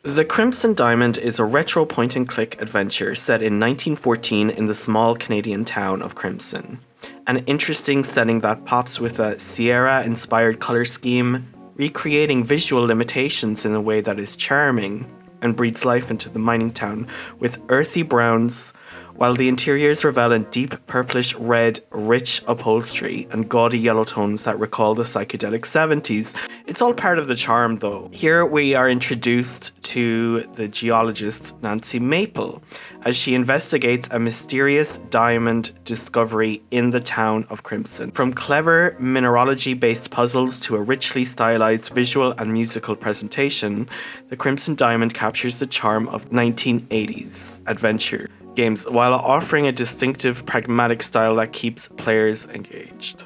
The Crimson Diamond is a retro point-and-click adventure set in 1914 in the small Canadian town of Crimson. An interesting setting that pops with a Sierra-inspired color scheme, recreating visual limitations in a way that is charming and breathes life into the mining town with earthy browns, while the interiors revel in deep purplish red, rich upholstery and gaudy yellow tones that recall the psychedelic 70s. It's all part of the charm though. Here we are introduced to the geologist Nancy Maple as she investigates a mysterious diamond discovery in the town of Crimson. From clever mineralogy-based puzzles to a richly stylized visual and musical presentation, the Crimson Diamond captures the charm of 1980s adventure games while offering a distinctive, pragmatic style that keeps players engaged.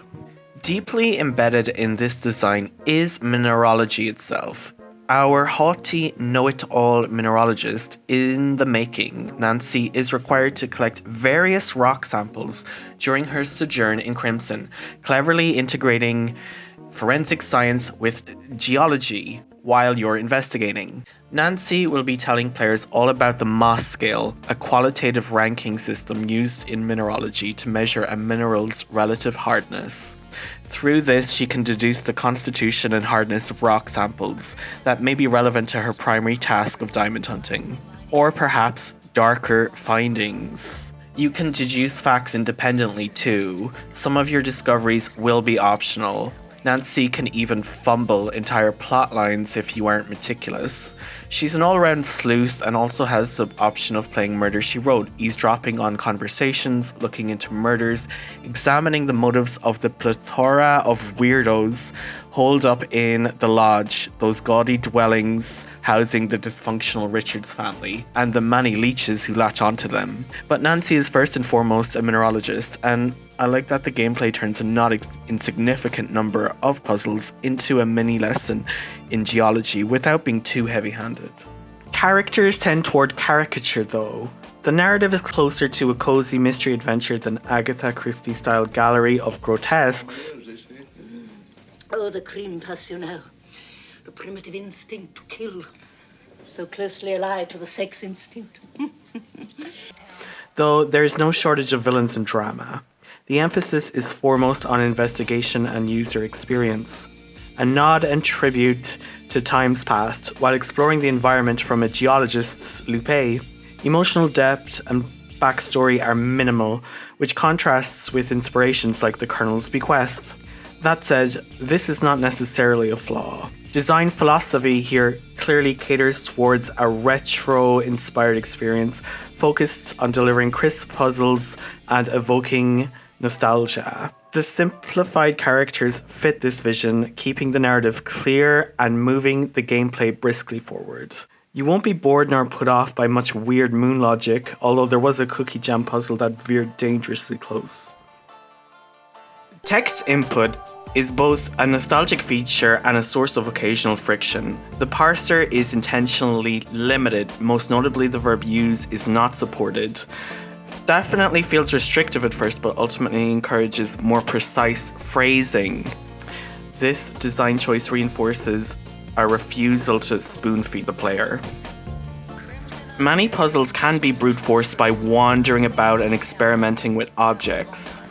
Deeply embedded in this design is mineralogy itself. Our haughty, know-it-all mineralogist in the making, Nancy, is required to collect various rock samples during her sojourn in Crimson, cleverly integrating forensic science with geology while you're investigating. Nancy will be telling players all about the Mohs scale, a qualitative ranking system used in mineralogy to measure a mineral's relative hardness. Through this, she can deduce the constitution and hardness of rock samples that may be relevant to her primary task of diamond hunting, or perhaps darker findings. You can deduce facts independently too. Some of your discoveries will be optional. Nancy can even fumble entire plot lines if you aren't meticulous. She's an all-around sleuth and also has the option of playing Murder, She Wrote, eavesdropping on conversations, looking into murders, examining the motives of the plethora of weirdos holed up in the lodge, those gaudy dwellings housing the dysfunctional Richards family, and the many leeches who latch onto them. But Nancy is first and foremost a mineralogist, and I like that the gameplay turns a not insignificant number of puzzles into a mini lesson in geology without being too heavy-handed. Characters tend toward caricature though. The narrative is closer to a cozy mystery adventure than Agatha Christie-style gallery of grotesques. Oh, the crime passionnel, the primitive instinct to kill, so closely allied to the sex instinct. Though there is no shortage of villains and drama. The emphasis is foremost on investigation and user experience. A nod and tribute to times past while exploring the environment from a geologist's loupe. Emotional depth and backstory are minimal, which contrasts with inspirations like the Colonel's Bequest. That said, this is not necessarily a flaw. Design philosophy here clearly caters towards a retro-inspired experience focused on delivering crisp puzzles and evoking nostalgia. The simplified characters fit this vision, keeping the narrative clear and moving the gameplay briskly forward. You won't be bored nor put off by much weird moon logic, although there was a cookie jam puzzle that veered dangerously close. Text input is both a nostalgic feature and a source of occasional friction. The parser is intentionally limited, most notably the verb use is not supported. Definitely feels restrictive at first, but ultimately encourages more precise phrasing. This design choice reinforces a refusal to spoon-feed the player. Many puzzles can be brute forced by wandering about and experimenting with objects,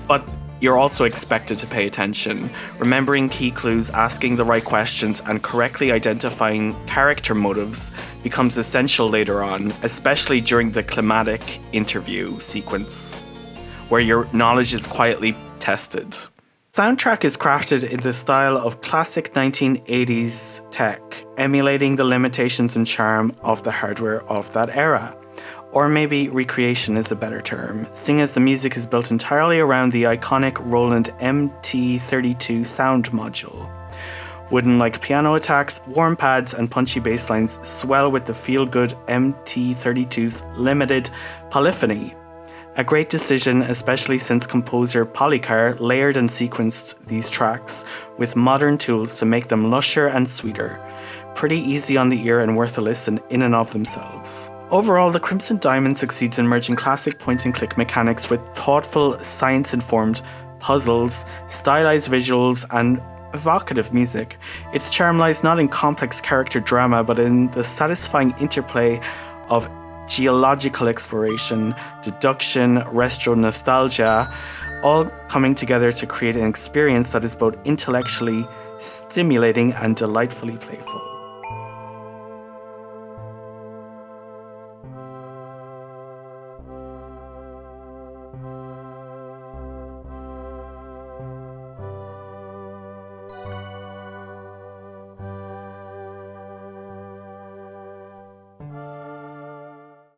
but you're also expected to pay attention, remembering key clues, asking the right questions, and correctly identifying character motives becomes essential later on, especially during the climatic interview sequence, where your knowledge is quietly tested. Soundtrack is crafted in the style of classic 1980s tech, emulating the limitations and charm of the hardware of that era. Or maybe recreation is a better term, seeing as the music is built entirely around the iconic Roland MT32 sound module. Wooden-like piano attacks, warm pads, and punchy bass lines swell with the feel-good MT32's limited polyphony. A great decision, especially since composer Policar layered and sequenced these tracks with modern tools to make them lusher and sweeter. Pretty easy on the ear and worth a listen in and of themselves. Overall, the Crimson Diamond succeeds in merging classic point-and-click mechanics with thoughtful, science-informed puzzles, stylized visuals, and evocative music. Its charm lies not in complex character drama, but in the satisfying interplay of geological exploration, deduction, retro nostalgia, all coming together to create an experience that is both intellectually stimulating and delightfully playful.